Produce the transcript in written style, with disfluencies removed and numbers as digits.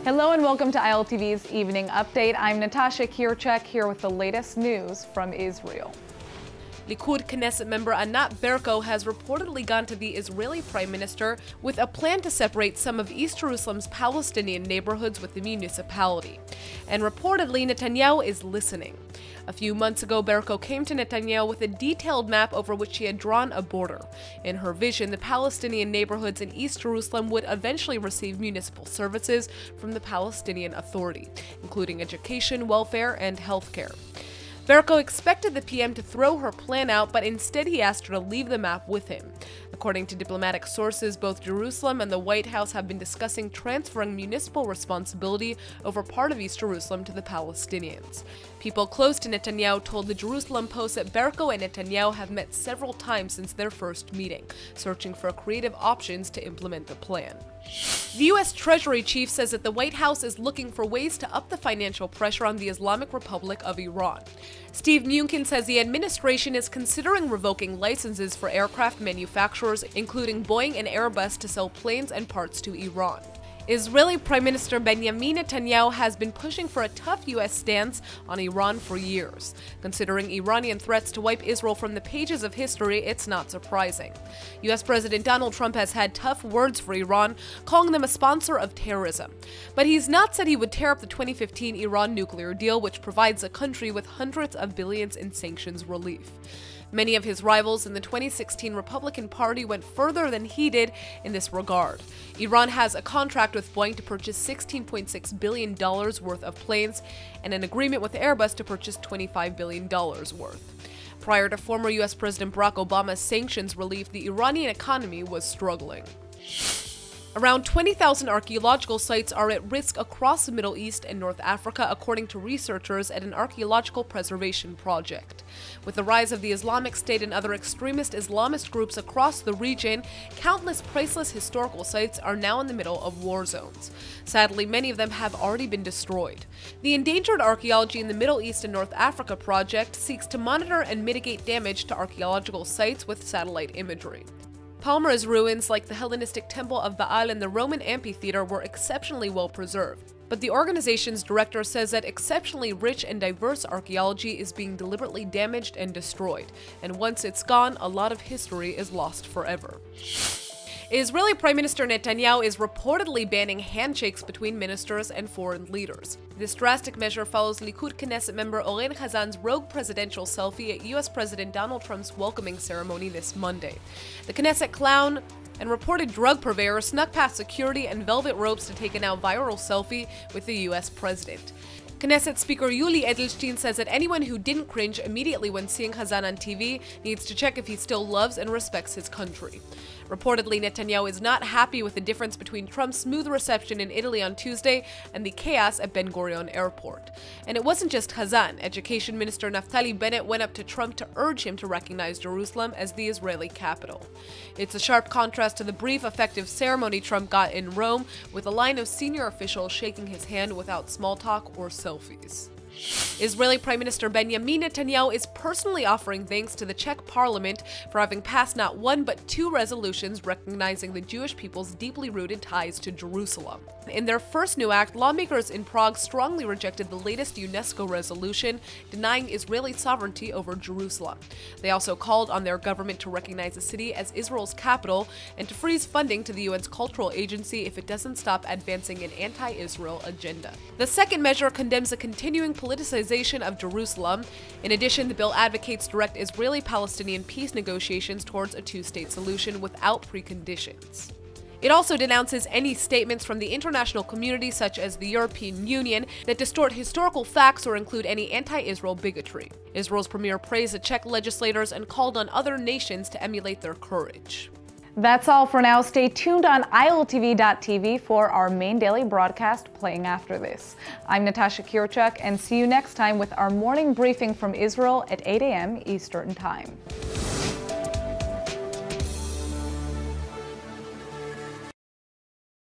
Hello and welcome to ILTV's Evening Update. I'm Natasha Kirchek here with the latest news from Israel. Likud Knesset member Anat Berko has reportedly gone to the Israeli Prime Minister with a plan to separate some of East Jerusalem's Palestinian neighborhoods with the municipality. And reportedly, Netanyahu is listening. A few months ago, Berko came to Netanyahu with a detailed map over which she had drawn a border. In her vision, the Palestinian neighborhoods in East Jerusalem would eventually receive municipal services from the Palestinian Authority, including education, welfare, and healthcare. Berko expected the PM to throw her plan out, but instead he asked her to leave the map with him. According to diplomatic sources, both Jerusalem and the White House have been discussing transferring municipal responsibility over part of East Jerusalem to the Palestinians. People close to Netanyahu told the Jerusalem Post that Berko and Netanyahu have met several times since their first meeting, searching for creative options to implement the plan. The U.S. Treasury Chief says that the White House is looking for ways to up the financial pressure on the Islamic Republic of Iran. Steve Mnuchin says the administration is considering revoking licenses for aircraft manufacturers, including Boeing and Airbus, to sell planes and parts to Iran. Israeli Prime Minister Benjamin Netanyahu has been pushing for a tough U.S. stance on Iran for years. Considering Iranian threats to wipe Israel from the pages of history, it's not surprising. U.S. President Donald Trump has had tough words for Iran, calling them a sponsor of terrorism. But he's not said he would tear up the 2015 Iran nuclear deal, which provides the country with hundreds of billions in sanctions relief. Many of his rivals in the 2016 Republican Party went further than he did in this regard. Iran has a contract with Boeing to purchase $16.6 billion worth of planes and an agreement with Airbus to purchase $25 billion worth. Prior to former U.S. President Barack Obama's sanctions relief, the Iranian economy was struggling. Around 20,000 archaeological sites are at risk across the Middle East and North Africa, according to researchers at an archaeological preservation project. With the rise of the Islamic State and other extremist Islamist groups across the region, countless priceless historical sites are now in the middle of war zones. Sadly, many of them have already been destroyed. The Endangered Archaeology in the Middle East and North Africa project seeks to monitor and mitigate damage to archaeological sites with satellite imagery. Palmyra's ruins, like the Hellenistic Temple of Baal and the Roman amphitheater, were exceptionally well preserved. But the organization's director says that exceptionally rich and diverse archaeology is being deliberately damaged and destroyed, and once it's gone, a lot of history is lost forever. Israeli Prime Minister Netanyahu is reportedly banning handshakes between ministers and foreign leaders. This drastic measure follows Likud Knesset member Oren Chazan's rogue presidential selfie at U.S. President Donald Trump's welcoming ceremony this Monday. The Knesset clown and reported drug purveyor snuck past security and velvet ropes to take a now viral selfie with the U.S. president. Knesset Speaker Yuli Edelstein says that anyone who didn't cringe immediately when seeing Chazan on TV needs to check if he still loves and respects his country. Reportedly, Netanyahu is not happy with the difference between Trump's smooth reception in Italy on Tuesday and the chaos at Ben Gurion Airport. And it wasn't just Chazan. Education Minister Naftali Bennett went up to Trump to urge him to recognize Jerusalem as the Israeli capital. It's a sharp contrast to the brief, effective ceremony Trump got in Rome, with a line of senior officials shaking his hand without small talk or selfies. Israeli Prime Minister Benjamin Netanyahu is personally offering thanks to the Czech Parliament for having passed not one but two resolutions recognizing the Jewish people's deeply rooted ties to Jerusalem. In their first new act, lawmakers in Prague strongly rejected the latest UNESCO resolution denying Israeli sovereignty over Jerusalem. They also called on their government to recognize the city as Israel's capital and to freeze funding to the UN's cultural agency if it doesn't stop advancing an anti-Israel agenda. The second measure condemns the continuing politicization of Jerusalem. In addition, the bill advocates direct Israeli-Palestinian peace negotiations towards a two-state solution without preconditions. It also denounces any statements from the international community, such as the European Union, that distort historical facts or include any anti-Israel bigotry. Israel's premier praised the Czech legislators and called on other nations to emulate their courage. That's all for now. Stay tuned on ILTV.tv for our main daily broadcast playing after this. I'm Natasha Kirchek, and see you next time with our morning briefing from Israel at 8 a.m. Eastern Time.